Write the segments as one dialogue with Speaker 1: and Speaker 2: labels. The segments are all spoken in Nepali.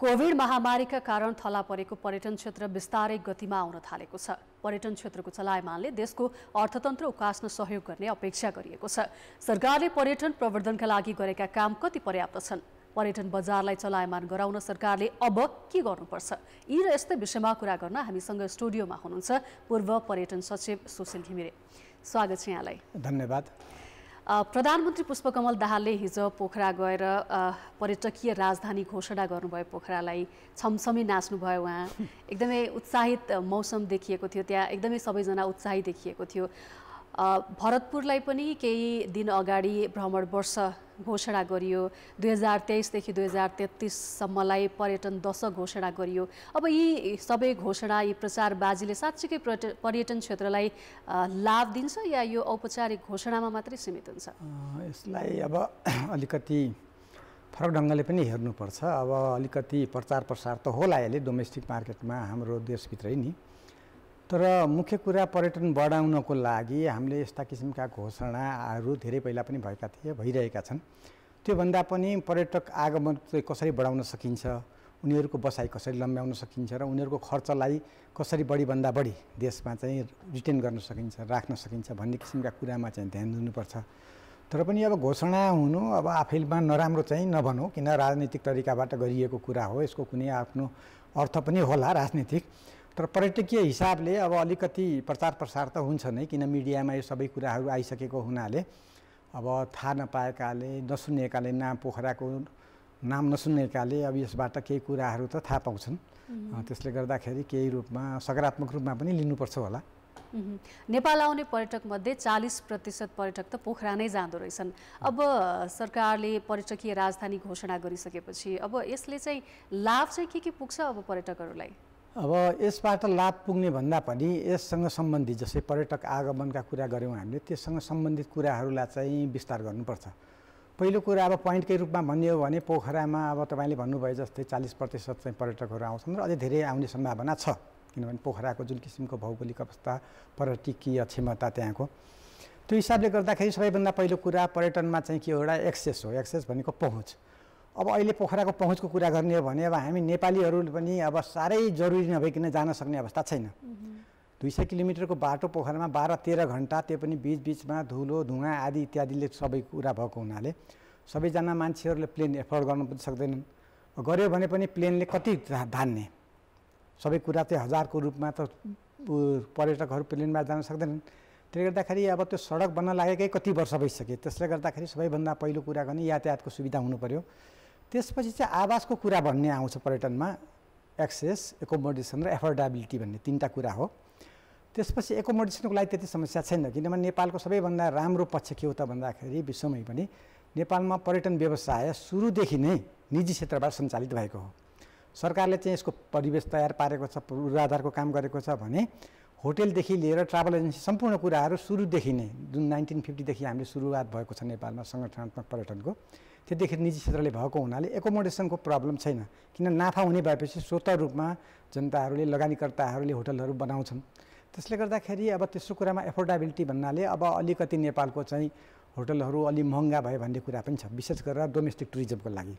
Speaker 1: कोभिड महामारीका कारण थला परेको पर्यटन क्षेत्र बिस्तारै गतिमा आउन थालेको छ। पर्यटन क्षेत्रको चलायमानले देशको अर्थतन्त्र उकास्न सहयोग गर्ने अपेक्षा गरिएको छ। सरकारले पर्यटन प्रवर्धनका लागि गरेका काम कति पर्याप्त छन्? पर्यटन बजारलाई चलायमान गराउन सरकारले अब के गर्नुपर्छ? यी र यस्तै विषयमा कुरा गर्न हामीसँग स्टुडियोमा हुनुहुन्छ पूर्व पर्यटन सचिव सुशील घिमिरे। स्वागत छ यहाँलाई।
Speaker 2: धन्यवाद।
Speaker 1: प्रधानमन्त्री पुष्पकमल दाहालले हिजो पोखरा गएर पर्यटकीय राजधानी घोषणा गर्नुभयो। पोखरालाई छमछमी नाच्नुभयो। उहाँ एकदमै उत्साहित मौसम देखिएको थियो, त्यहाँ एकदमै सबैजना उत्साहित देखिएको थियो। भरतपुरलाई पनि केही दिन अगाडि भ्रमण वर्ष घोषणा गरियो। 2023 देखि 2033 सम्मलाई पर्यटन दशक घोषणा गरियो। अब यी सबै घोषणा, यी प्रचारबाजीले साँच्चीकै पर्यटन क्षेत्रलाई लाभ दिन्छ या यो औपचारिक घोषणामा मात्रै सीमित हुन्छ?
Speaker 2: यसलाई अब अलिकति फरक ढङ्गले पनि हेर्नुपर्छ। अब अलिकति प्रचार प्रसार त होला यसले डोमेस्टिक मार्केटमा हाम्रो देशभित्रै नि, तर मुख्य कुरा पर्यटन बढाउनको लागि हामीले यस्ता किसिमका घोषणाहरू धेरै पहिला पनि भएका थिए, भइरहेका छन्। त्योभन्दा पनि पर्यटक आगमन चाहिँ कसरी बढाउन सकिन्छ, उनीहरूको बसाइ कसरी लम्ब्याउन सकिन्छ र उनीहरूको खर्चलाई कसरी बढीभन्दा बढी देशमा चाहिँ रिटेन गर्न सकिन्छ, राख्न सकिन्छ भन्ने किसिमका कुरामा चाहिँ ध्यान दिनुपर्छ। तर पनि अब घोषणा हुनु अब आफैमा नराम्रो चाहिँ नभनौँ, किन राजनीतिक तरिकाबाट गरिएको कुरा हो, यसको कुनै आफ्नो अर्थ पनि होला राजनीतिक। तर पर्यटकीय हिसाबले अब अलिकति प्रचार प्रसार त हुन्छ नै, किन मिडियामा यो सबै कुराहरू आइसकेको हुनाले अब थाहा नपाएकाले, नसुनेकाले, नाम पोखराको नाम नसुनेकाले अब यसबाट केही कुराहरू त थाहा पाउँछन्। त्यसले गर्दाखेरि केही रूपमा सकारात्मक रूपमा पनि लिनुपर्छ होला।
Speaker 1: नेपाल आउने पर्यटक मध्ये 40% पर्यटक त पोखरा नै जाँदो रहेछन्। अब सरकारले पर्यटकीय राजधानी घोषणा गरिसकेपछि अब यसले चाहिँ लाभ चाहिँ के पुग्छ अब पर्यटकहरूलाई?
Speaker 2: अब यसबाट लाभ पुग्ने भन्दा पनि यससँग सम्बन्धित, जस्तै पर्यटक आगमनका कुरा गऱ्यौँ हामीले, त्यससँग सम्बन्धित कुराहरूलाई चाहिँ विस्तार गर्नुपर्छ। पहिलो कुरा अब पोइन्टकै रूपमा भन्ने हो भने पोखरामा अब तपाईँले भन्नुभयो जस्तै 40% चाहिँ पर्यटकहरू आउँछन् र अझै धेरै आउने सम्भावना छ, किनभने पोखराको जुन किसिमको भौगोलिक अवस्था, पर्यटकीय क्षमता त्यहाँको, त्यो हिसाबले गर्दाखेरि सबैभन्दा पहिलो कुरा पर्यटनमा चाहिँ के एउटा एक्सेस हो। एक्सेस भनेको पहुँच। अब अहिले पोखराको पहुँचको कुरा गर्ने हो भने अब हामी नेपालीहरू पनि अब साह्रै जरुरी नभइकन जान सक्ने अवस्था छैन। 200 किलोमिटरको बाटो पोखरामा 12-13 घन्टा, त्यो पनि बिचबिचमा धुलो धुवाँ आदि इत्यादिले सबै कुरा भएको हुनाले सबैजना मान्छेहरूले प्लेन एफोर्ड गर्न पनि सक्दैनन्। गऱ्यो भने पनि प्लेनले कति धान्ने, सबै कुरा चाहिँ हजारको रूपमा त पर्यटकहरू प्लेनमा जान सक्दैनन्। त्यसले गर्दाखेरि अब त्यो सडक बन्न लागेकै कति वर्ष भइसके। त्यसले गर्दाखेरि सबैभन्दा पहिलो कुरा गर्ने यातायातको सुविधा हुनु पर्यो। त्यसपछि चाहिँ आवासको कुरा भन्ने आउँछ पर्यटनमा। एक्सेस, एकोमोडेसन र एफोर्डेबिलिटी भन्ने तीनटा कुरा हो। त्यसपछि एकोमोडेसनको लागि त्यति समस्या छैन, किनभने नेपालको सबैभन्दा राम्रो पक्ष के हो त भन्दाखेरि विश्वमै पनि नेपालमा पर्यटन व्यवसाय सुरुदेखि नै निजी क्षेत्रबाट सञ्चालित भएको हो। सरकारले चाहिँ यसको परिवेश तयार पारेको छ, पूर्वाधारको काम गरेको छ भने होटेलदेखि लिएर ट्राभल एजेन्सी सम्पूर्ण कुराहरू सुरुदेखि नै, जुन 1950 देखि हामीले सुरुवात भएको छ नेपालमा सङ्गठनात्मक पर्यटनको, त्यतिखेर निजी क्षेत्रले भएको हुनाले एकोमोडेसनको प्रब्लम छैन। किन नाफा हुने भएपछि स्वतः रूपमा जनताहरूले, लगानीकर्ताहरूले होटलहरू बनाउँछन्। त्यसले गर्दाखेरि अब त्यसको कुरामा एफोर्डेबिलिटी भन्नाले अब अलिकति नेपालको चाहिँ होटलहरू अलि महँगा भयो भन्ने कुरा पनि छ, विशेष गरेर डोमेस्टिक टुरिज्मको लागि।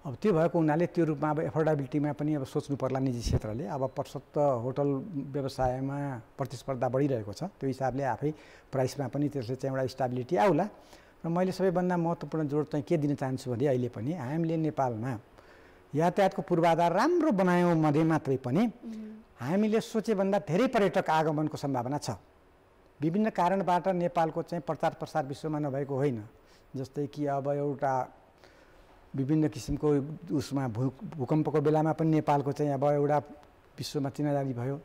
Speaker 2: अब त्यो भएको हुनाले त्यो रूपमा अब एफोर्डेबिलिटीमा पनि अब सोच्नु पर्ला निजी क्षेत्रले। अब प्रशस्त होटल व्यवसायमा प्रतिस्पर्धा बढिरहेको छ, त्यो हिसाबले आफै प्राइसमा पनि त्यसले चाहिँ एउटा स्टेबिलिटी आउला। र मैले सबैभन्दा महत्त्वपूर्ण जोड चाहिँ के दिन चाहन्छु भने अहिले पनि हामीले नेपालमा यातायातको पूर्वाधार राम्रो बनायौँ भने मात्रै पनि हामीले सोचेभन्दा धेरै पर्यटक आगमनको सम्भावना छ। विभिन्न कारणबाट नेपालको चाहिँ प्रचार प्रसार विश्वमा नभएको होइन, जस्तै कि अब एउटा विभिन्न किसिमको उसमा भूकम्पको बेलामा पनि नेपालको चाहिँ अब एउटा विश्वमा चिनाजानी भयो।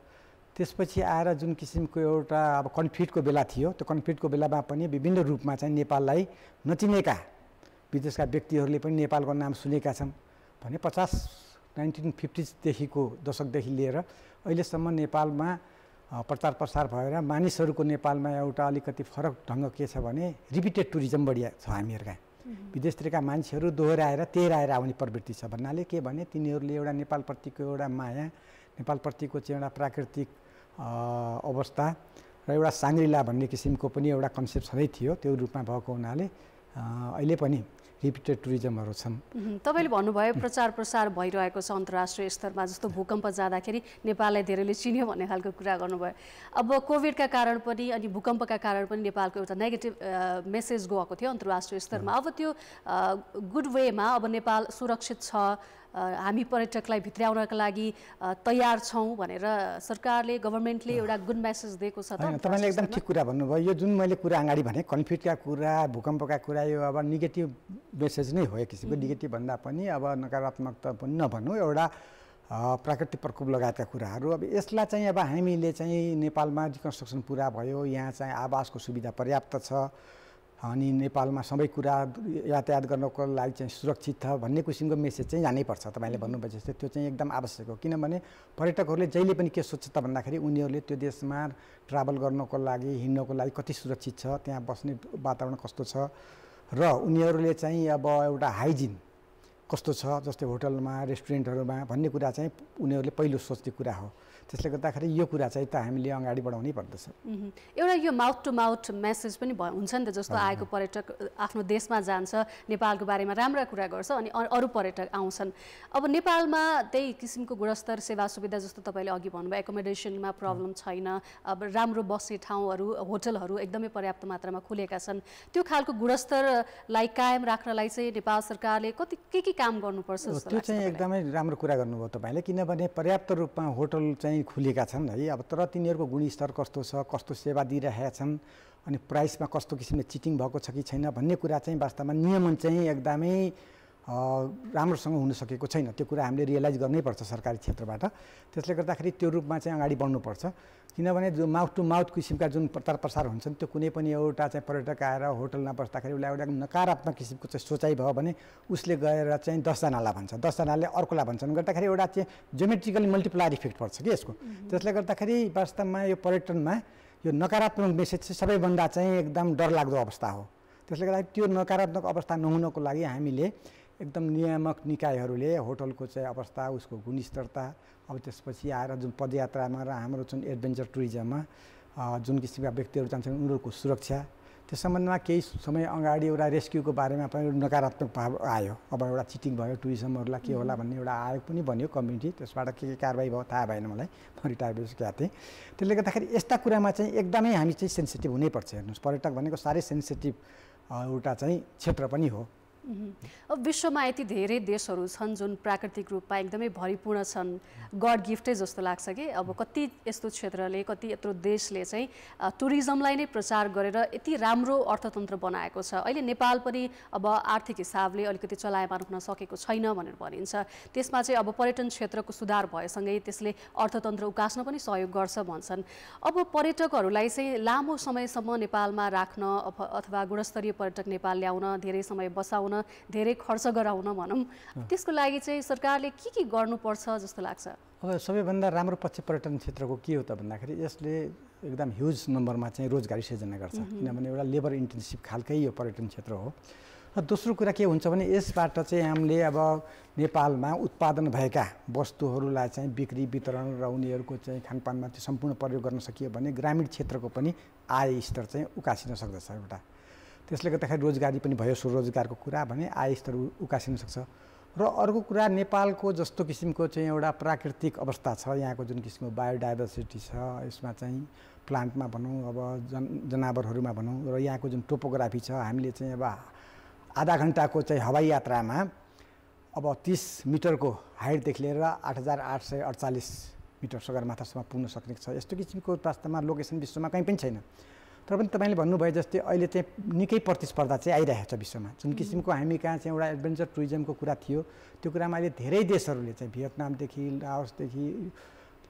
Speaker 2: त्यसपछि आएर जुन किसिमको एउटा अब कन्फ्लिक्टको बेला थियो, त्यो कन्फ्लिक्टको बेलामा पनि विभिन्न रूपमा चाहिँ नेपाललाई नचिनेका विदेशका व्यक्तिहरूले पनि नेपालको नाम सुनेका छन् भने 1950 देखिको दशकदेखि लिएर अहिलेसम्म नेपालमा प्रचार प्रसार भएर मानिसहरूको नेपालमा एउटा अलिकति फरक ढङ्ग के छ भने रिपिटेड टुरिज्म बढिया छ। हामीहरूका विदेशतिरका मान्छेहरू दोहोऱ्याएर तेह्राएर आउने प्रवृत्ति छ। भन्नाले के भने तिनीहरूले एउटा नेपालप्रतिको एउटा माया, नेपालप्रतिको चाहिँ एउटा प्राकृतिक अवस्था र एउटा साङ्ग्रिला भन्ने किसिमको पनि एउटा कन्सेप्ट छँदै थियो, त्यो रूपमा भएको हुनाले अहिले पनि रिपिटेड टुरिज्महरू छन्।
Speaker 1: तपाईँले भन्नुभयो प्रचार प्रसार भइरहेको छ अन्तर्राष्ट्रिय स्तरमा, जस्तो भूकम्प जाँदाखेरि नेपाललाई धेरैले चिन्यो भन्ने खालको कुरा गर्नुभयो। अब कोभिडका कारण पनि अनि भूकम्पका कारण पनि नेपालको एउटा नेगेटिभ मेसेज गएको थियो अन्तर्राष्ट्रिय स्तरमा। अब त्यो गुड वेमा अब नेपाल सुरक्षित छ, हामी पर्यटकलाई भित्र्याउनका लागि तयार छौँ भनेर सरकारले गभर्मेन्टले एउटा गुड मेसेज दिएको छ।
Speaker 2: तपाईँले एकदम ठिक कुरा भन्नुभयो। यो जुन मैले कुरा अगाडि भने कन्फ्लिक्टका कुरा, भूकम्पका कुरा, यो अब नेगेटिभ मेसेज नै हो एक किसिमको। नेगेटिभ भन्दा पनि अब नकारात्मकता पनि नभनौँ, एउटा प्राकृतिक प्रकोप लगायतका कुराहरू। अब यसलाई चाहिँ अब हामीले चाहिँ नेपालमा रिकन्स्ट्रक्सन पुरा भयो, यहाँ चाहिँ आवासको सुविधा पर्याप्त छ, अनि नेपालमा सबै कुरा यातायात गर्नको लागि चाहिँ सुरक्षित छ भन्ने किसिमको मेसेज चाहिँ जानैपर्छ। तपाईँले भन्नुभयो जस्तै त्यो चाहिँ एकदम आवश्यक हो। किनभने पर्यटकहरूले जहिले पनि के सोच्छ त भन्दाखेरि उनीहरूले त्यो देशमा ट्राभल गर्नको लागि, हिँड्नको लागि कति सुरक्षित छ, त्यहाँ बस्ने वातावरण कस्तो छ, र उनीहरूले चाहिँ अब एउटा हाइजिन कस्तो छ, जस्तै होटलमा, रेस्टुरेन्टहरूमा भन्ने कुरा चाहिँ उनीहरूले पहिलो सोच्ने कुरा हो। त्यसले गर्दाखेरि यो कुरा चाहिँ त हामीले अगाडि बढाउनै पर्दछ।
Speaker 1: एउटा यो माउथ टु माउथ मेसेज पनि हुन्छ नि त, जस्तो आएको पर्यटक आफ्नो देशमा जान्छ, नेपालको बारेमा राम्रा कुरा गर्छ अनि अरू पर्यटक आउँछन्। अब नेपालमा त्यही किसिमको गुणस्तर सेवा सुविधा जस्तो तपाईँले अघि भन्नुभयो, एकोमोडेसनमा प्रब्लम छैन, अब राम्रो बस्ने ठाउँहरू, होटलहरू एकदमै पर्याप्त मात्रामा खुलेका छन्। त्यो खालको गुणस्तरलाई कायम राख्नलाई चाहिँ नेपाल सरकारले के काम गर्नुपर्छ जस्तो लाग्छ?
Speaker 2: त्यो चाहिँ एकदमै राम्रो कुरा गर्नुभयो तपाईँले, किनभने पर्याप्त रूपमा होटल चाहिँ खुलेका छन् है। अब तर तिनीहरूको गुणस्तर कस्तो छ, कस्तो सेवा दिइरहेका छन्, अनि प्राइसमा कस्तो किसिमले चिटिङ भएको छ कि छैन भन्ने कुरा चाहिँ वास्तवमा नियमन चाहिँ एकदमै राम्रोसँग हुन सकेको छैन। त्यो कुरा हामीले रियलाइज गर्नैपर्छ सरकारी क्षेत्रबाट। त्यसले गर्दाखेरि त्यो रूपमा चाहिँ अगाडि बढ्नुपर्छ। किनभने जो माउथ टु माउथ किसिमका जुन प्रचार प्रसार हुन्छन्, त्यो कुनै पनि एउटा चाहिँ पर्यटक आएर होटलमा बस्दाखेरि उसलाई एउटा नकारात्मक किसिमको चाहिँ सोचाइ भयो भने उसले गएर चाहिँ 10जनालाई भन्छ, 10जनाले अर्कोलाई भन्छन्, गर्दाखेरि एउटा चाहिँ ज्योमेट्रिकली मल्टिप्लायर इफेक्ट पर्छ कि यसको। त्यसले गर्दाखेरि वास्तवमा यो पर्यटनमा यो नकारात्मक मेसेज चाहिँ सबैभन्दा चाहिँ एकदम डरलाग्दो अवस्था हो। त्यसले गर्दाखेरि त्यो नकारात्मक अवस्था नहुनको लागि हामीले एकदम नियामक निकायहरूले होटलको चाहिँ अवस्था, उसको गुणस्तरता, अब त्यसपछि आएर जुन पदयात्रामा र हाम्रो जुन एडभेन्चर टुरिज्ममा जुन किसिमका व्यक्तिहरू जान्छन् उनीहरूको सुरक्षा, त्यस सम्बन्धमा केही समय अगाडि एउटा रेस्क्युको बारेमा पनि नकारात्मक भाव आयो। अब एउटा चिटिङ भयो, टुरिज्महरूलाई के होला भन्ने एउटा आयोग पनि बन्यो कमिटी, त्यसबाट के कारबाही भयो थाहा भएन मलाई, म रिटायर भइसकेको थिएँ। त्यसले गर्दाखेरि यस्ता कुरामा चाहिँ एकदमै हामी चाहिँ सेन्सिटिभ हुनैपर्छ। हेर्नुहोस्, पर्यटक भनेको साह्रै सेन्सिटिभ एउटा चाहिँ क्षेत्र पनि हो।
Speaker 1: अब विश्वमा यति धेरै देशहरू छन् जुन प्राकृतिक रूपमा एकदमै भरिपूर्ण छन्, गड गिफ्टै जस्तो लाग्छ कि अब कति यस्तो क्षेत्रले, कति यत्रो देशले चाहिँ टुरिज्मलाई नै प्रचार गरेर यति राम्रो अर्थतन्त्र बनाएको छ। अहिले नेपाल पनि अब आर्थिक हिसाबले अलिकति चलायमान हुन सकेको छैन भनेर भनिन्छ। त्यसमा चाहिँ अब पर्यटन क्षेत्रको सुधार भएसँगै त्यसले अर्थतन्त्र उकास्न पनि सहयोग गर्छ भन्छन्। अब पर्यटकहरूलाई चाहिँ लामो समयसम्म नेपालमा राख्न अथवा गुणस्तरीय पर्यटक नेपाल ल्याउन, धेरै समय बसाउन, धेरै खर्च गराउन भनौँ, त्यसको लागि चाहिँ सरकारले के गर्नुपर्छ जस्तो लाग्छ?
Speaker 2: अब सबैभन्दा राम्रो पक्ष पर्यटन क्षेत्रको के हो त भन्दाखेरि यसले एकदम ह्युज नम्बरमा चाहिँ रोजगारी सिर्जना गर्छ। किनभने एउटा लेबर इन्टेन्सिभ खालकै यो पर्यटन क्षेत्र हो। र दोस्रो कुरा के हुन्छ भने यसबाट चाहिँ हामीले अब नेपालमा उत्पादन भएका वस्तुहरूलाई चाहिँ बिक्री वितरण र उनीहरूको चाहिँ खानपानमा त्यो सम्पूर्ण प्रयोग गर्न सकियो भने ग्रामीण क्षेत्रको पनि आय स्तर चाहिँ उकासिन सक्दछ एउटा। त्यसले गर्दाखेरि रोजगारी पनि भयो, स्वरोजगारको कुरा भने आय स्तर उकासिन सक्छ। र अर्को कुरा नेपालको जस्तो किसिमको चाहिँ एउटा प्राकृतिक अवस्था छ, यहाँको जुन किसिमको बायोडाइभर्सिटी छ, यसमा चाहिँ प्लान्टमा भनौँ, अब जनावरहरूमा भनौँ, र यहाँको जुन टोपोग्राफी छ, हामीले चाहिँ अब आधा घन्टाको चाहिँ हवाई यात्रामा अब 30 मिटरको हाइटदेखि लिएर 8848 मिटर सगरमाथासम्म पुग्न सक्ने छ। यस्तो किसिमको वास्तवमा लोकेसन विश्वमा कहीँ पनि छैन। तर पनि तपाईँले भन्नुभयो जस्तै अहिले चाहिँ निकै प्रतिस्पर्धा चाहिँ आइरहेको छ विश्वमा। जुन किसिमको हामी कहाँ चाहिँ एउटा एडभेन्चर टुरिज्मको कुरा थियो, त्यो कुरामा अहिले धेरै देशहरूले चाहिँ भियतनामदेखि लाओसदेखि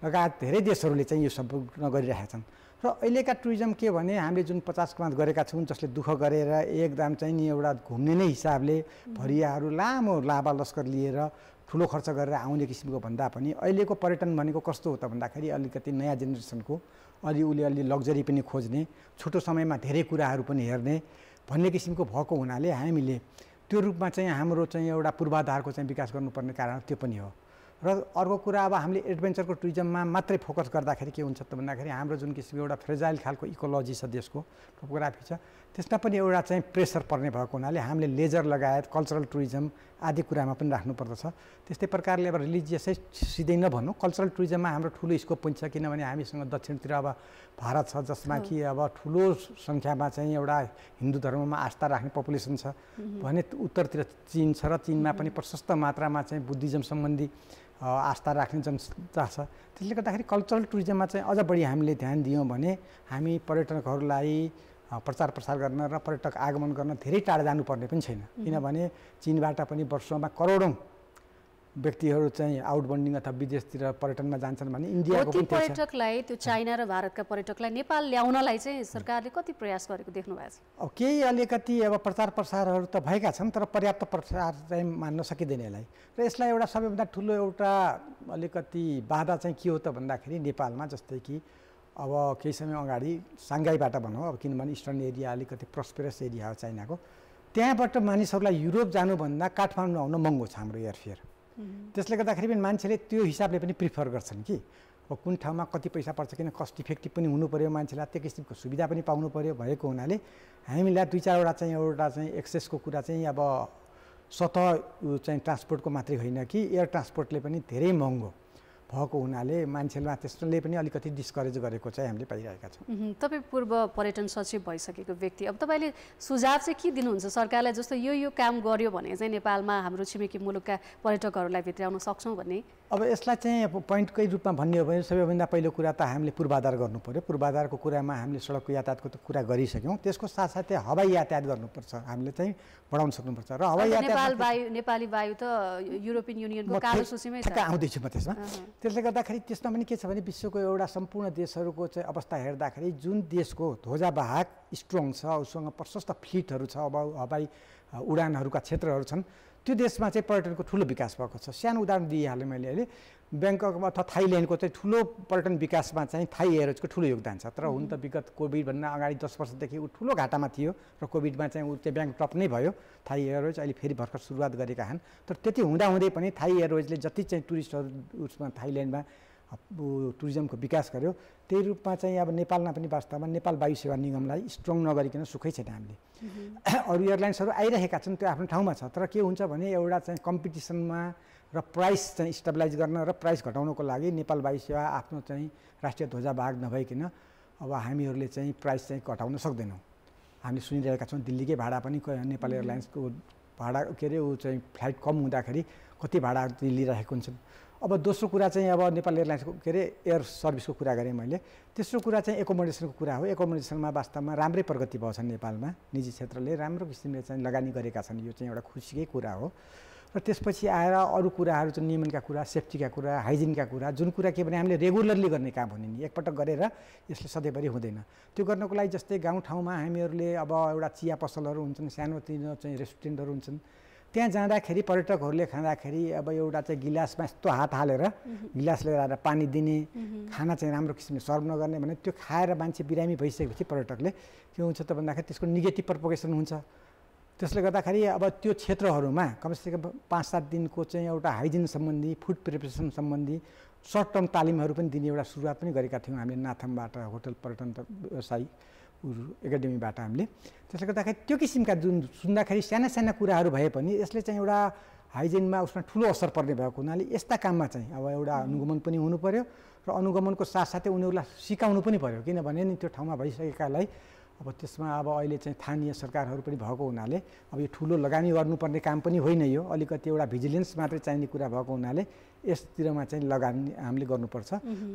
Speaker 2: लगायत धेरै देशहरूले चाहिँ यो सम्पूर्ण गरिरहेका छन्। र अहिलेका टुरिज्म के भने हामीले जुन 50 कमा गरेका छौँ, जसले दुःख गरेर एकदम चाहिँ नि एउटा घुम्ने नै हिसाबले भरियाहरू लामो लाभा लस्कर लिएर ठुलो खर्च गरेर आउने किसिमको भन्दा पनि अहिलेको पर्यटन भनेको कस्तो हो त भन्दाखेरि अलिकति नयाँ जेनेरेसनको अलि लग्जरी पनि खोज्ने, छोटो समयमा धेरै कुराहरू पनि हेर्ने भन्ने किसिमको भएको हुनाले हामीले त्यो रूपमा चाहिँ हाम्रो चाहिँ एउटा पूर्वाधारको चाहिँ विकास गर्नुपर्ने कारण त्यो पनि हो। र अर्को कुरा अब हामीले एडभेन्चरको टुरिज्ममा मात्रै फोकस गर्दाखेरि के हुन्छ त भन्दाखेरि हाम्रो जुन किसिमको एउटा फ्रेजाइल खालको इकोलोजी छ देशको टोपोग्राफी छ त्यसमा पनि एउटा चाहिँ प्रेसर पर्ने भएको हुनाले हामीले लेजर लगायत कल्चरल टुरिज्म आदि कुरामा पनि राख्नुपर्दछ। त्यस्तै प्रकारले अब रिलिजियसै सिधै नभनौँ कल्चरल टुरिज्ममा हाम्रो ठुलो स्कोप पनि छ किनभने हामीसँग दक्षिणतिर अब भारत छ जसमा कि अब ठुलो सङ्ख्यामा चाहिँ एउटा हिन्दू धर्ममा आस्था राख्ने पपुलेसन छ भने उत्तरतिर चीन छ र चीनमा पनि प्रशस्त मात्रामा चाहिँ बुद्धिज्म सम्बन्धी आस्था राख्ने जनता छ। त्यसले गर्दाखेरि कल्चरल टुरिज्ममा चाहिँ अझ बढी हामीले ध्यान दियौँ भने हामी पर्यटकहरूलाई प्रचार प्रसार गर्न र पर्यटक आगमन गर्न धेरै टाढा जानुपर्ने पनि छैन किनभने चीनबाट पनि वर्षमा करोडौँ व्यक्तिहरू चाहिँ आउटबाउन्डिङ अथवा विदेशतिर पर्यटनमा जान्छन् भने इन्डियाको पनि
Speaker 1: पर्यटकलाई त्यो चाइना र भारतका पर्यटकलाई नेपाल ल्याउनलाई चाहिँ सरकारले कति प्रयास गरेको देख्नु भएको छ?
Speaker 2: अब केही अलिकति अब प्रचार प्रसारहरू त भएका छन् तर पर्याप्त प्रचार चाहिँ मान्न सकिँदैन यसलाई र यसलाई एउटा सबैभन्दा ठुलो एउटा अलिकति बाधा चाहिँ के हो त भन्दाखेरि नेपालमा जस्तै कि अब केही समय अगाडि साङ्घाईबाट भनौँ अब किनभने इस्टर्न एरिया अलिकति प्रस्पेरस एरिया हो चाइनाको त्यहाँबाट मानिसहरूलाई युरोप जानुभन्दा काठमाडौँ आउन महँगो छ हाम्रो एयरफेयर। त्यसले गर्दाखेरि पनि मान्छेले त्यो हिसाबले पनि प्रिफर गर्छन् कि अब कुन ठाउँमा कति पैसा पर्छ किन कस्ट इफेक्टिभ पनि हुनु पऱ्यो मान्छेलाई त्यो किसिमको सुविधा पनि पाउनु पऱ्यो भएको हुनाले हामीलाई दुई चारवटा चाहिँ एक्सेसको कुरा चाहिँ अब सतह चाहिँ ट्रान्सपोर्टको मात्रै होइन कि एयर ट्रान्सपोर्टले पनि धेरै महँगो भएको हुनाले मान्छेलाई त्यसले पनि अलिकति डिस्करेज गरेको चाहिँ हामीले पाइरहेका छौँ।
Speaker 1: तपाईँ पूर्व पर्यटन सचिव भइसकेको व्यक्ति अब तपाईँले सुझाव चाहिँ के दिनुहुन्छ सरकारलाई जस्तो यो काम गर्यो भने चाहिँ नेपालमा हाम्रो छिमेकी मुलुकका पर्यटकहरूलाई भित्राउन सक्छौँ भन्ने?
Speaker 2: अब यसलाई चाहिँ अब पोइन्टकै रूपमा भन्ने हो भने सबैभन्दा पहिलो कुरा त हामीले पूर्वाधार गर्नु पऱ्यो। पूर्वाधारको कुरामा हामीले सडकको यातायातको त कुरा गरिसक्यौँ त्यसको साथसाथै हवाई यातायात गर्नुपर्छ हामीले चाहिँ बढाउन सक्नुपर्छ र हवाई यातायात
Speaker 1: नेपाली वायु त युरोपियन युनियनको कालो सूचीमै छ
Speaker 2: आउँदैछु म त्यसमा। त्यसले गर्दाखेरि त्यसमा पनि के छ भने विश्वको एउटा सम्पूर्ण देशहरूको चाहिँ अवस्था हेर्दाखेरि जुन देशको ध्वजावाहक स्ट्रङ छ उसँग प्रशस्त फ्लिटहरू छ अब हवाई उडानहरूका क्षेत्रहरू छन् त्यो देशमा चाहिँ पर्यटनको ठुलो विकास भएको छ। सानो उदाहरण दिइहालेँ मैले अहिले ब्याङ्ककमा अथवा थाइल्यान्डको चाहिँ ठुलो पर्यटन विकासमा चाहिँ थाई एयरवेजको ठुलो योगदान छ तर हुन त विगत कोभिडभन्दा अगाडि 10 वर्षदेखि ऊ ठुलो घाटामा थियो र कोभिडमा चाहिँ ऊ चाहिँ ब्याङ्कटप नै भयो थाई एयरवेज अहिले फेरि भर्खर सुरुवात गरेका छन् तर त्यति हुँदाहुँदै पनि थाई एयरवेजले जति चाहिँ टुरिस्टहरू उसमा थाइल्यान्डमा टुरिज्मको विकास गर्यो त्यही रूपमा चाहिँ अब नेपालमा पनि वास्तवमा नेपाल वायु सेवा निगमलाई स्ट्रङ नगरिकन सुखै छैन हामीले। अरू एयरलाइन्सहरू आइरहेका छन् त्यो आफ्नो ठाउँमा छ तर के हुन्छ भने एउटा चाहिँ कम्पिटिसनमा र प्राइस चाहिँ स्टेबलाइज गर्न र प्राइस घटाउनको लागि नेपाल वायु सेवा आफ्नो चाहिँ राष्ट्रिय ध्वजावाहक नभइकन अब हामीहरूले चाहिँ प्राइस चाहिँ घटाउन सक्दैनौँ। हामीले सुनिरहेका छौँ दिल्लीकै भाडा पनि नेपाल एयरलाइन्सको भाडा के अरे ऊ चाहिँ फ्लाइट कम हुँदाखेरि कति भाडा लिइरहेको हुन्छन्। अब दोस्रो कुरा चाहिँ अब नेपाल एयरलाइन्सको के अरे एयर सर्भिसको कुरा गरेँ मैले। तेस्रो कुरा चाहिँ एकोमोडेसनको कुरा हो। एकोमोडेसनमा वास्तवमा राम्रै प्रगति भएको छ नेपालमा निजी क्षेत्रले राम्रो किसिमले चाहिँ लगानी गरेका छन् यो चाहिँ एउटा खुसीकै कुरा हो। र त्यसपछि आएर अरू कुराहरू चाहिँ नियमनका कुरा सेफ्टीका कुरा हाइजिनका कुरा जुन कुरा के भने हामीले रेगुलरली गर्ने काम हुने नि एकपटक गरेर यसले सधैँभरि हुँदैन। त्यो गर्नको लागि जस्तै गाउँठाउँमा हामीहरूले अब एउटा चिया पसलहरू हुन्छन् सानोतिनो चाहिँ रेस्टुरेन्टहरू हुन्छन् त्यहाँ जाँदाखेरि पर्यटकहरूले खाँदाखेरि अब एउटा चाहिँ गिलासमा यस्तो हात हालेर गिलास लिएर आएर पानी दिने खाना चाहिँ राम्रो किसिमले सर्भ नगर्ने भने त्यो खाएर मान्छे बिरामी भइसकेपछि पर्यटकले के हुन्छ त भन्दाखेरि त्यसको नेगेटिभ प्रोपोगेसन हुन्छ। त्यसले गर्दाखेरि अब त्यो क्षेत्रहरूमा कमसेकम 5-7 दिनको चाहिँ एउटा हाइजिन सम्बन्धी फुड प्रिपरेसन सम्बन्धी सर्ट टर्म तालिमहरू पनि दिने एउटा सुरुवात पनि गरेका थियौँ हामीले नाथमबाट होटल पर्यटन व्यवसायी एकाडेमीबाट हामीले। त्यसले गर्दाखेरि त्यो किसिमका जुन सुन्दाखेरि साना साना कुराहरू भए पनि यसले चाहिँ एउटा हाइजिनमा उसमा ठुलो असर पर्ने भएको हुनाले यस्ता काममा चाहिँ अब एउटा अनुगमन पनि हुनु पर्यो र अनुगमनको साथसाथै उनीहरूलाई सिकाउनु पनि पर्यो किनभने नि त्यो ठाउँमा भइसकेकालाई अब त्यसमा अब अहिले चाहिँ स्थानीय सरकारहरू पनि भएको हुनाले अब यो ठुलो लगानी गर्नुपर्ने काम पनि होइन यो अलिकति एउटा भिजिलेन्स मात्रै चाहिने कुरा भएको हुनाले यसतिरमा चाहिँ लगानी हामीले गर्नुपर्छ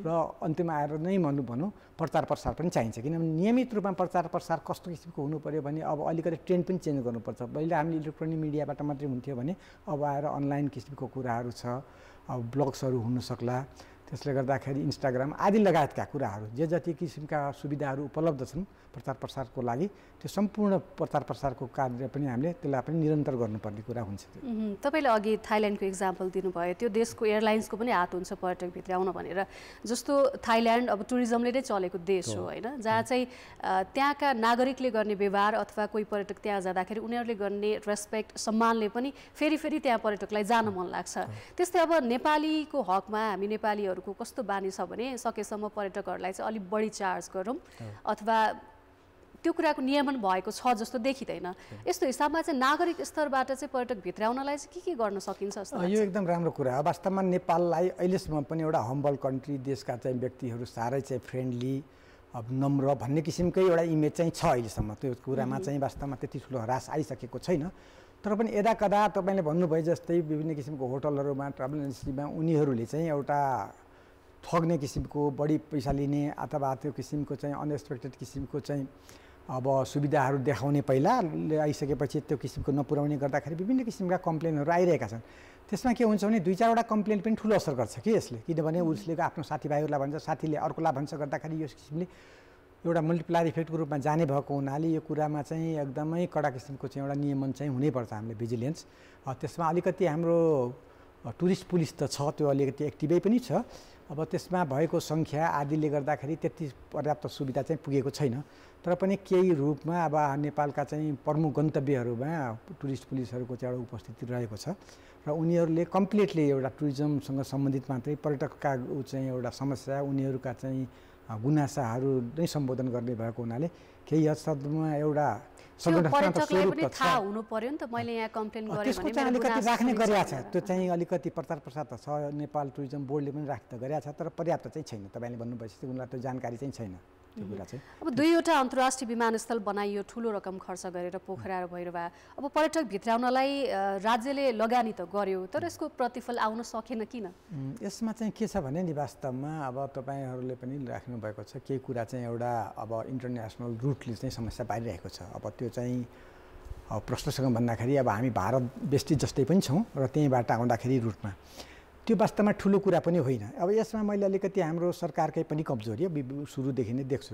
Speaker 2: र अन्त्यमा आएर नै भनौँ प्रचार प्रसार पनि चाहिन्छ किनभने नियमित रूपमा प्रचार प्रसार कस्तो किसिमको हुनु पऱ्यो भने अब अलिकति ट्रेन्ड पनि चेन्ज गर्नुपर्छ। पहिले हामीले इलेक्ट्रोनिक मिडियाबाट मात्रै हुन्थ्यो भने अब आएर अनलाइन किसिमको कुराहरू छ अब ब्लग्सहरू हुन सक्ला त्यसले गर्दाखेरि इन्स्टाग्राम आदि लगायतका कुराहरू जे जति किसिमका सुविधाहरू उपलब्ध छन् प्रचार प्रसारको लागि त्यो सम्पूर्ण प्रचार प्रसारको कार्य पनि हामीले त्यसलाई पनि निरन्तर गर्नुपर्ने कुरा हुन्छ।
Speaker 1: तपाईँले अघि थाइल्यान्डको इक्जाम्पल दिनुभयो, त्यो देशको एयरलाइन्सको पनि हात हुन्छ पर्यटक भित्राउन भनेर। जस्तो थाइल्यान्ड अब टुरिज्मले नै चलेको देश हो होइन, जहाँ चाहिँ त्यहाँका नागरिकले गर्ने व्यवहार अथवा कोही पर्यटक त्यहाँ जाँदाखेरि उनीहरूले गर्ने रेस्पेक्ट सम्मानले पनि फेरि फेरि त्यहाँ पर्यटकलाई जान मन लाग्छ। त्यस्तै अब नेपालीको हकमा हामी नेपालीहरूको कस्तो बानी छ भने सकेसम्म पर्यटकहरूलाई चाहिँ अलिक बढी चार्ज गरौँ अथवा त्यो कुराको नियमन भएको छ जस्तो देखिँदैन। यस्तो हिसाबमा चाहिँ नागरिक स्तरबाट चाहिँ पर्यटक भित्राउनलाई चाहिँ के गर्न सकिन्छ जस्तो लाग्छ?
Speaker 2: यो एकदम राम्रो कुरा हो। वास्तवमा नेपाललाई अहिलेसम्म पनि एउटा हम्बल कन्ट्री, देशका चाहिँ व्यक्तिहरू साह्रै चाहिँ फ्रेन्डली नम्र भन्ने किसिमकै एउटा इमेज चाहिँ छ अहिलेसम्म। त्यो कुरामा चाहिँ वास्तवमा त्यति ठुलो ह्रास आइसकेको छैन। तर पनि यदा कदा तपाईँले भन्नुभयो जस्तै विभिन्न किसिमको होटलहरूमा, ट्राभल एजेन्सीमा उनीहरूले चाहिँ एउटा ठग्ने किसिमको बढी पैसा लिने अथवा त्यो किसिमको चाहिँ अनएक्सपेक्टेड किसिमको चाहिँ अब सुविधाहरू देखाउने पहिला आइसकेपछि त्यो किसिमको नपुर्याउने गर्दाखेरि विभिन्न किसिमका कम्प्लेनहरू आइरहेका छन्। त्यसमा के हुन्छ भने 2-4वटा कम्प्लेन पनि ठुलो असर गर्छ कि यसले, किनभने उसले आफ्नो साथीभाइहरूलाई भन्छ, साथीले अर्कोलाई भन्छ गर्दाखेरि यो किसिमले एउटा मल्टिप्लायर इफेक्टको रूपमा जाने भएको हुनाले यो कुरामा चाहिँ एकदमै कडा किसिमको चाहिँ एउटा नियमन चाहिँ हुनैपर्छ हामीले भिजिलेन्स। त्यसमा अलिकति हाम्रो टुरिस्ट पुलिस त छ, त्यो अलिकति एक्टिभै पनि छ। अब त्यसमा भएको सङ्ख्या आदिले गर्दाखेरि त्यति पर्याप्त सुविधा चाहिँ पुगेको छैन। तर पनि केही रूपमा अब नेपालका चाहिँ प्रमुख गन्तव्यहरूमा टुरिस्ट पुलिसहरूको चाहिँ एउटा उपस्थिति रहेको छ र उनीहरूले कम्प्लिटली एउटा टुरिज्मसँग सम्बन्धित मात्रै पर्यटकका चाहिँ एउटा समस्या, उनीहरूका चाहिँ गुनासाहरू नै सम्बोधन गर्ने भएको हुनाले केही हदसम्म एउटा
Speaker 1: पर्यटकलाई पनि थाहा हुनु पर्यो नि त, मैले यहाँ कम्प्लेन गरेँ
Speaker 2: त्यसको चाहिँ अलिकति राख्ने गरेको छ। त्यो चाहिँ अलिकति प्रचार प्रसार त छ, नेपाल टुरिज्म बोर्डले पनि राख्न गरेको छ, तर पर्याप्त चाहिँ छैन। तपाईँले भन्नुभएपछि उनीहरूलाई त्यो जानकारी चाहिँ छैन त्यो कुरा चाहिँ।
Speaker 1: अब 2वटा अन्तर्राष्ट्रिय विमानस्थल बनाइयो, ठुलो रकम खर्च गरेर पोखरा र भैरवा। अब पर्यटक भित्राउनलाई राज्यले लगानी त गर्यो, तर यसको प्रतिफल आउन सकेन किन?
Speaker 2: यसमा चाहिँ के छ भने नि वास्तवमा अब तपाईँहरूले पनि राख्नु भएको छ केही कुरा चाहिँ एउटा अब इन्टरनेसनल रुटले चाहिँ समस्या पारिरहेको छ। अब त्यो चाहिँ प्रश्नसँग भन्दाखेरि अब हामी भारत बेस्टी जस्तै पनि छौँ र त्यहीँबाट आउँदाखेरि रुटमा त्यो वास्तवमा ठुलो कुरा पनि होइन। अब यसमा मैले अलिकति हाम्रो सरकारकै पनि कमजोरी सुरुदेखि नै देख्छु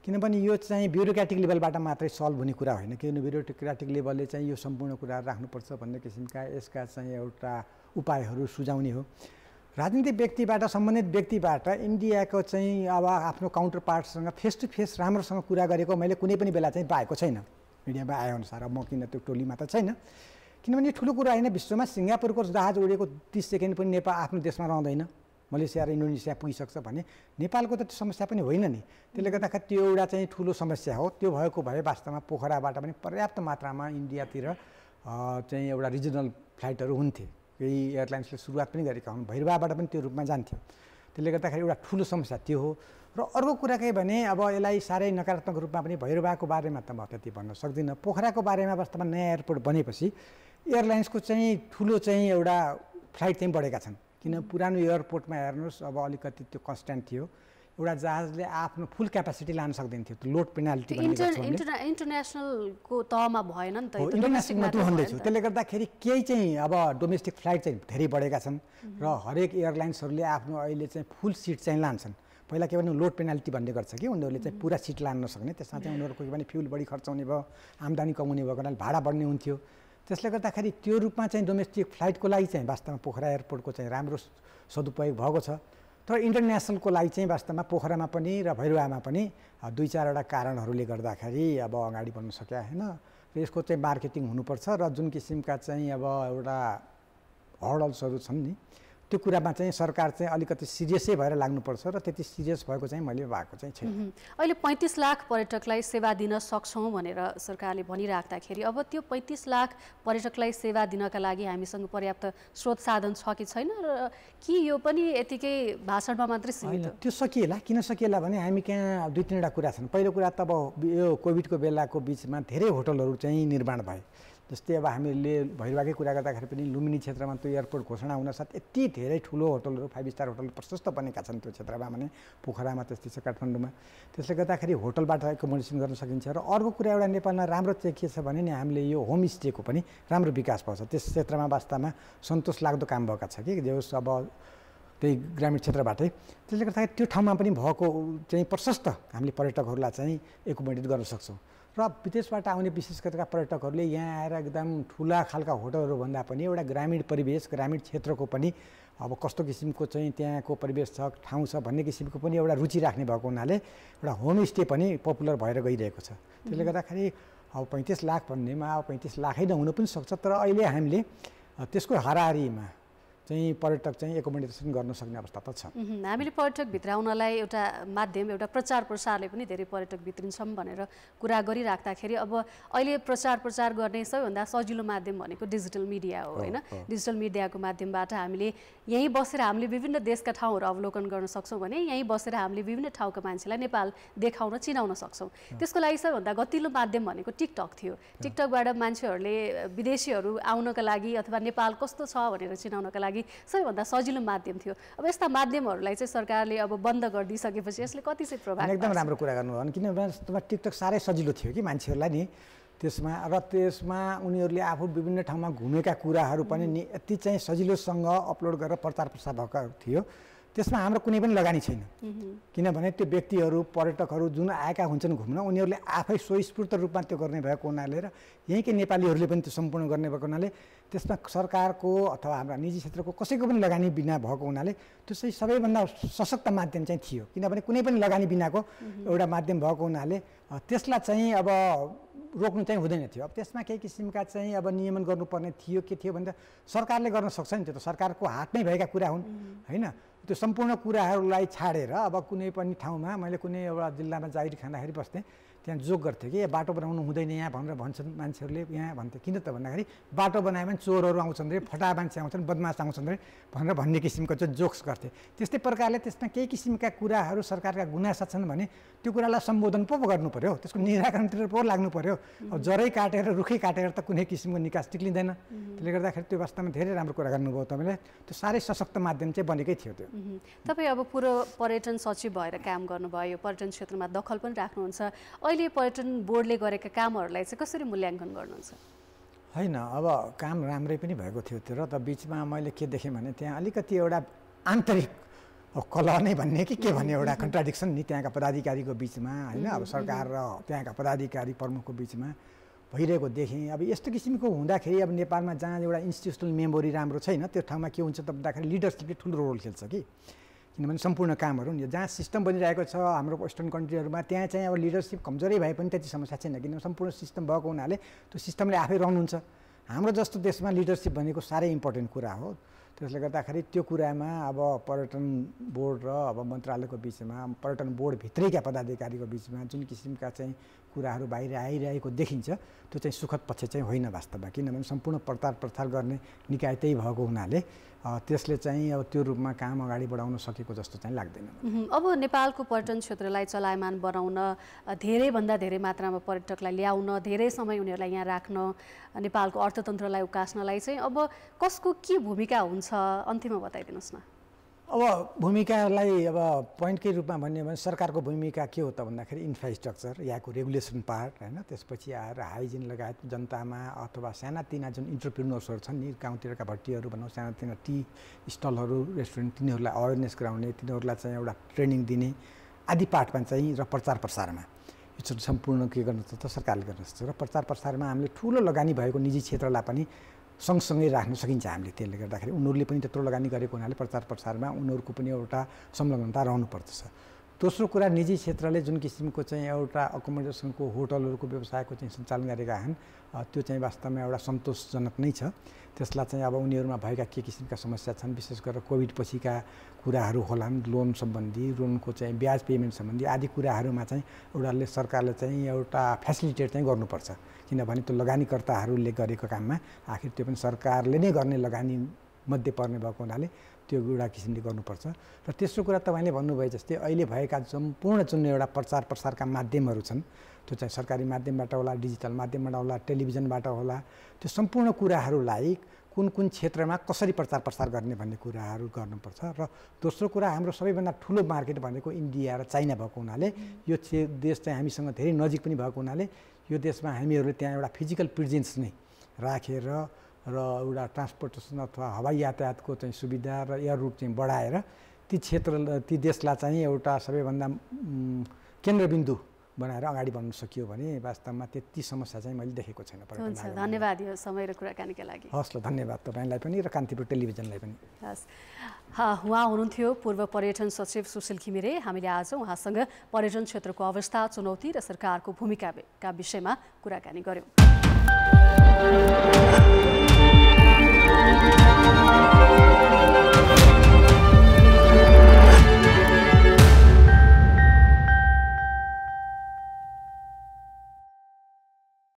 Speaker 2: किनभने यो चाहिँ ब्युरोक्रेटिक लेभलबाट मात्रै सल्भ हुने कुरा होइन। किनभने ब्युरोक्रेटिक लेभलले चाहिँ यो सम्पूर्ण कुराहरू राख्नुपर्छ भन्ने किसिमका यसका चाहिँ एउटा उपायहरू सुझाउने हो। राजनीतिक व्यक्तिबाट, सम्बन्धित व्यक्तिबाट इन्डियाको चाहिँ अब आफ्नो काउन्टर पार्टसँग फेस टु फेस राम्रोसँग कुरा गरेको मैले कुनै पनि बेला चाहिँ पाएको छैन। मिडियामा आएअनुसार अब म किन त्यो टोलीमा त छैन, किनभने ठुलो कुरा होइन। विश्वमा सिङ्गापुरको जहाज उडेको 30 सेकेन्ड पनि नेपाल आफ्नो देशमा रहँदैन, मलेसिया र इन्डोनेसिया पुगिसक्छ भने नेपालको त त्यो समस्या पनि होइन नि। त्यसले गर्दाखेरि त्यो एउटा चाहिँ ठुलो समस्या हो। त्यो भएको भए वास्तवमा पोखराबाट पनि पर्याप्त मात्रामा इन्डियातिर चाहिँ एउटा रिजनल फ्लाइटहरू हुन्थे। केही एयरलाइन्सले सुरुवात पनि गरेका हुन्, भैरवाबाट पनि त्यो रूपमा जान्थ्यो। त्यसले गर्दाखेरि एउटा ठुलो समस्या त्यो हो। र अर्को कुरा के भने अब यसलाई साह्रै नकारात्मक रूपमा पनि भैरवाको बारेमा त म त्यति भन्न सक्दिनँ। पोखराको बारेमा वास्तवमा नयाँ एयरपोर्ट बनेपछि एयरलाइन्सको चाहिँ ठुलो चाहिँ एउटा फ्लाइट चाहिँ बढेका छन्। किन पुरानो एयरपोर्टमा हेर्नुहोस् अब अलिकति त्यो कन्स्ट्यान्ट थियो, एउटा जहाजले आफ्नो फुल क्यापासिटी लान सक्दैन थियो। त्यो लोड पेनाल्टी
Speaker 1: इन्टरनेसनलको तहमा भएन नि त,
Speaker 2: इन्टरनेसनलमा त्यो भन्दैछु। त्यसले गर्दाखेरि केही चाहिँ अब डोमेस्टिक फ्लाइट चाहिँ धेरै बढेका छन् र हरेक एयरलाइन्सहरूले आफ्नो अहिले चाहिँ फुल सिट चाहिँ लान्छन्। पहिला के भने लोड पेनाल्टी भन्ने गर्छ कि उनीहरूले चाहिँ पुरा सिट लान नसक्ने, त्यसमा चाहिँ उनीहरूको के भने फ्युल बढी खर्च हुने भयो, आम्दानी कम हुने भएको हुनाले भाडा बढ्ने हुन्थ्यो। त्यसले गर्दाखेरि त्यो रूपमा चाहिँ डोमेस्टिक फ्लाइटको लागि चाहिँ वास्तवमा पोखरा एयरपोर्टको चाहिँ राम्रो सदुपयोग भएको छ। तर इन्टरनेसनलको लागि चाहिँ वास्तवमा पोखरामा पनि र भैरवामा पनि 2-4वटा कारणहरूले गर्दाखेरि अब अगाडि बढ्न सकेका होइन। र यसको चाहिँ मार्केटिङ हुनुपर्छ र जुन किसिमका चाहिँ अब एउटा हर्डल्सहरू छन् नि त्यो कुरामा चाहिँ सरकार चाहिँ अलिकति सिरियसै भएर लाग्नुपर्छ र त्यति सिरियस भएको चाहिँ मैले भएको चाहिँ छैन।
Speaker 1: अहिले 35 लाख पर्यटकलाई सेवा दिन सक्छौँ भनेर सरकारले भनिराख्दाखेरि अब त्यो 35 लाख पर्यटकलाई सेवा दिनका लागि हामीसँग पर्याप्त स्रोत साधन छ कि छैन, र कि यो पनि यतिकै भाषणमा मात्रै सीमित?
Speaker 2: त्यो सकिएला। किन सकिएला भने हामी कहाँ 2-3वटा कुरा छन्। पहिलो कुरा त अब यो कोभिडको बेलाको बिचमा धेरै होटलहरू चाहिँ निर्माण भए। जस्तै अब हामीले भैरवाकै कुरा गर्दाखेरि पनि लुम्बिनी क्षेत्रमा त्यो एयरपोर्ट घोषणा हुनसाथ यति धेरै ठुलो होटलहरू 5 स्टार होटल प्रशस्त बनेका छन् त्यो क्षेत्रमा भने पोखरामा त्यस्तै छ, काठमाडौँमा। त्यसले गर्दाखेरि होटलबाट एकोमोडेसन गर्न सकिन्छ। र अर्को कुरा एउटा नेपालमा राम्रो चाहिँ के छ भने नि हामीले यो होमस्टेको पनि राम्रो विकास भएको छ। त्यस क्षेत्रमा वास्तवमा सन्तोष लाग्दो काम भएका छ कि जे होस्। अब त्यही ग्रामीण क्षेत्रबाटै। त्यसले गर्दाखेरि त्यो ठाउँमा पनि भएको चाहिँ प्रशस्त हामीले पर्यटकहरूलाई चाहिँ एकोमोडेट गर्न सक्छौँ र विदेशबाट आउने विशेष गरेर पर्यटकहरूले यहाँ आएर एकदम ठुला खालका होटलहरू भन्दा पनि एउटा ग्रामीण परिवेश ग्रामीण क्षेत्रको पनि अब कस्तो किसिमको चाहिँ त्यहाँको परिवेश छ ठाउँ छ भन्ने किसिमको पनि एउटा रुचि राख्ने भएको हुनाले एउटा होमस्टे पनि पपुलर भएर गइरहेको छ। त्यसले गर्दाखेरि अब 35 लाख भन्नेमा अब 35 लाखै नहुनु पनि सक्छ, तर अहिले हामीले त्यसको हाराहारीमा चाहिँ पर्यटक चाहिँ एकोमोडेसन गर्न सक्ने अवस्था त छ।
Speaker 1: हामीले पर्यटक भित्राउनलाई एउटा माध्यम एउटा प्रचार प्रसारले पनि धेरै पर्यटक भित्रिन्छौँ भनेर कुरा गरिराख्दाखेरि अब अहिले प्रचार प्रसार गर्ने सबैभन्दा सजिलो माध्यम भनेको डिजिटल मिडिया हो होइन। डिजिटल मिडियाको माध्यमबाट हामीले यहीँ बसेर हामीले विभिन्न देशका ठाउँहरू अवलोकन गर्न सक्छौँ भने यहीँ बसेर हामीले विभिन्न ठाउँका मान्छेलाई नेपाल देखाउन चिनाउन सक्छौँ। त्यसको लागि सबैभन्दा गतिलो माध्यम भनेको टिकटक थियो। टिकटकबाट मान्छेहरूले विदेशीहरू आउनका लागि अथवा नेपाल कस्तो छ भनेर चिनाउनका लागि सबैभन्दा सजिलो माध्यम थियो। अब यस्ता माध्यमहरूलाई चाहिँ सरकारले अब बन्द गरिदिइसकेपछि यसले कति चाहिँ प्रभाव
Speaker 2: एकदम राम्रो कुरा गर्नुभयो भने किनभने टिकटक साह्रै सजिलो थियो कि मान्छेहरूलाई नि त्यसमा उनीहरूले आफू विभिन्न ठाउँमा घुमेका कुराहरू पनि यति चाहिँ सजिलोसँग अपलोड गरेर प्रचार प्रसार भएको थियो। त्यसमा हाम्रो कुनै पनि लगानी छैन किनभने त्यो व्यक्तिहरू पर्यटकहरू जुन आएका हुन्छन् घुम्न उनीहरूले आफै स्वस्फूर्त रूपमा त्यो गर्ने भएको हुनाले र यहीँकै नेपालीहरूले पनि त्यो सम्पूर्ण गर्ने भएको हुनाले त्यसमा सरकारको अथवा हाम्रा निजी क्षेत्रको कसैको पनि लगानी बिना भएको हुनाले त्यो चाहिँ सबैभन्दा सशक्त माध्यम चाहिँ थियो। किनभने कुनै पनि लगानी बिनाको एउटा माध्यम भएको हुनाले त्यसलाई चाहिँ अब रोक्नु चाहिँ हुँदैन थियो। अब त्यसमा केही किसिमका चाहिँ अब नियमन गर्नुपर्ने थियो के थियो भने सरकारले गर्न सक्छ नि, त्यो त सरकारको हातमै भएका कुरा हुन् होइन। त्यो सम्पूर्ण कुराहरूलाई छाडेर अब कुनै पनि ठाउँमा मैले कुनै एउटा जिल्लामा जागिर खाँदाखेरि बस्थेँ, त्यहाँ जोक गर्थ्यो कि बाटो बनाउनु हुँदैन यहाँ भनेर भन्छन् मान्छेहरूले। यहाँ भन्थ्यो किन त भन्दाखेरि बाटो बनायो भने चोरहरू आउँछन् रे, फटा मान्छे आउँछन्, बदमास आउँछन् रे भनेर भन्ने किसिमको चाहिँ जोक्स गर्थे। त्यस्तै प्रकारले त्यसमा केही किसिमका कुराहरू सरकारका गुनासा छन् भने त्यो कुरालाई सम्बोधन पो गर्नु पर्यो, त्यसको निराकरणतिर पो लाग्नु पर्यो। अब जरै काटेर रुखै काटेर त कुनै किसिमको निकास टिक्लिँदैन। त्यसले गर्दाखेरि त्यो वास्तवमा धेरै राम्रो कुरा गर्नुभयो तपाईँले। त्यो साह्रै सशक्त माध्यम चाहिँ बनेकै थियो त्यो।
Speaker 1: तपाईँ अब पुरो पर्यटन सचिव भएर काम गर्नुभयो, पर्यटन क्षेत्रमा दखल पनि राख्नुहुन्छ। अहिले पर्यटन बोर्डले गरेका कामहरूलाई चाहिँ कसरी मूल्याङ्कन गर्नुहुन्छ?
Speaker 2: होइन अब काम राम्रै पनि भएको थियो त्यो, र त बिचमा मैले के देखेँ भने त्यहाँ अलिकति एउटा आन्तरिक कलह नै भन्ने कि के भन्ने एउटा कन्ट्राडिक्सन नि त्यहाँका पदाधिकारीको बिचमा होइन। अब सरकार र त्यहाँका पदाधिकारी प्रमुखको बिचमा भइरहेको देखेँ। अब यस्तो किसिमको हुँदाखेरि अब नेपालमा जहाँ एउटा इन्स्टिट्युसनल मेमोरी राम्रो छैन त्यो ठाउँमा के हुन्छ त भन्दाखेरि लिडरसिपले ठुलो रोल खेल्छ कि। किनभने सम्पूर्ण कामहरू नि जहाँ सिस्टम बनिरहेको छ हाम्रो वेस्टर्न कन्ट्रीहरूमा त्यहाँ चाहिँ अब लिडरसिप कमजोरै भए पनि त्यति समस्या छैन किनभने सम्पूर्ण सिस्टम भएको हुनाले त्यो सिस्टमले आफै रहनुहुन्छ। हाम्रो जस्तो देशमा लिडरसिप भनेको साह्रै इम्पोर्टेन्ट कुरा हो। त्यसले गर्दाखेरि त्यो कुरामा अब पर्यटन बोर्ड र अब मन्त्रालयको बिचमा पर्यटन बोर्डभित्रैका पदाधिकारीको बिचमा जुन किसिमका चाहिँ कुराहरू बाहिर आइरहेको देखिन्छ त्यो चाहिँ सुखद पक्ष चाहिँ होइन वास्तवमा। किनभने सम्पूर्ण प्रचार प्रसार गर्ने निकाय त्यही भएको हुनाले त्यसले चाहिँ अब त्यो रूपमा काम अगाडि बढाउन सकेको जस्तो चाहिँ लाग्दैन।
Speaker 1: अब नेपालको पर्यटन क्षेत्रलाई चलायमान बनाउन धेरैभन्दा धेरै मात्रामा पर्यटकलाई ल्याउन धेरै समय उनीहरूलाई यहाँ राख्न नेपालको अर्थतन्त्रलाई उकास्नलाई चाहिँ अब कसको के भूमिका हुन्छ अन्तिममा बताइदिनुहोस् न।
Speaker 2: अब भूमिकालाई अब पोइन्टकै रूपमा भन्यो भने सरकारको भूमिका के हो त भन्दाखेरि इन्फ्रास्ट्रक्चर यहाँको रेगुलेसन पार्ट होइन, त्यसपछि आएर हाइजिन लगायत जनतामा अथवा सानातिना जुन इन्टरप्रिनर्सहरू छन् नि गाउँतिरका भट्टीहरू भनौँ सानातिना टी स्टलहरू रेस्टुरेन्ट तिनीहरूलाई अवेरनेस गराउने तिनीहरूलाई चाहिँ एउटा ट्रेनिङ दिने आदि पार्टमा चाहिँ र प्रचार प्रसारमा यो चाहिँ सम्पूर्ण के गर्नु त सरकारले गर्नुपर्छ। र प्रचार प्रसारमा हामीले ठुलो लगानी भएको निजी क्षेत्रलाई पनि सँगसँगै राख्न सकिन्छ हामीले। त्यसले गर्दाखेरि उनीहरूले पनि त्यत्रो लगानी गरेको हुनाले प्रचार प्रसारमा उनीहरूको पनि एउटा संलग्नता रहनुपर्दछ। दोस्रो कुरा निजी क्षेत्रले जुन किसिमको चाहिँ एउटा अकोमोडेसनको होटलहरूको व्यवसायको चाहिँ सञ्चालन गरेका छन् त्यो चाहिँ वास्तवमा एउटा सन्तोषजनक नै छ। त्यसलाई चाहिँ अब उनीहरूमा भएका के किसिमका समस्या छन् विशेष गरेर कोभिड पछिका कुराहरू होलान्, लोन सम्बन्धी लोनको चाहिँ ब्याज पेमेन्ट सम्बन्धी आदि कुराहरूमा चाहिँ एउटाले सरकारले चाहिँ एउटा फेसिलिटेट चाहिँ गर्नुपर्छ। किनभने त्यो लगानीकर्ताहरूले गरेको काममा आखिर त्यो पनि सरकारले नै गर्ने लगानी मध्ये पर्ने भएको हुनाले त्यो एउटा किसिमले गर्नुपर्छ। र तेस्रो कुरा तपाईँले भन्नुभयो जस्तै अहिले भएका सम्पूर्ण जुन एउटा प्रचार प्रसारका माध्यमहरू छन् त्यो चाहिँ सरकारी माध्यमबाट होला, डिजिटल माध्यमबाट होला, टेलिभिजनबाट होला, त्यो सम्पूर्ण कुराहरूलाई कुन कुन क्षेत्रमा कसरी प्रचार प्रसार गर्ने भन्ने कुराहरू गर्नुपर्छ। र दोस्रो कुरा हाम्रो सबैभन्दा ठुलो मार्केट भनेको इन्डिया र चाइना भएको हुनाले यो देश चाहिँ हामीसँग धेरै नजिक पनि भएको हुनाले यो देशमा हामीहरूले त्यहाँ एउटा फिजिकल प्रेजेन्स नै राखेर र एउटा ट्रान्सपोर्टेसन अथवा हवाई यातायातको चाहिँ सुविधा र एयर रुट चाहिँ बढाएर ती देशलाई चाहिँ एउटा सबैभन्दा केन्द्रबिन्दु बनाएर अगाडि बढ्न सकियो भने वास्तवमा त्यति समस्या चाहिँ मैले देखेको छैन।
Speaker 1: हुन्छ, धन्यवाद यो समय र कुराकानीका लागि।
Speaker 2: हस् ल, धन्यवाद तपाईँलाई पनि र कान्तिपुर टेलिभिजनलाई पनि।
Speaker 1: हस्, उहाँ हुनुहुन्थ्यो पूर्व पर्यटन सचिव सुशील घिमिरे। हामीले आज उहाँसँग पर्यटन क्षेत्रको अवस्था, चुनौती र सरकारको भूमिकाका विषयमा कुराकानी गर्यौँ।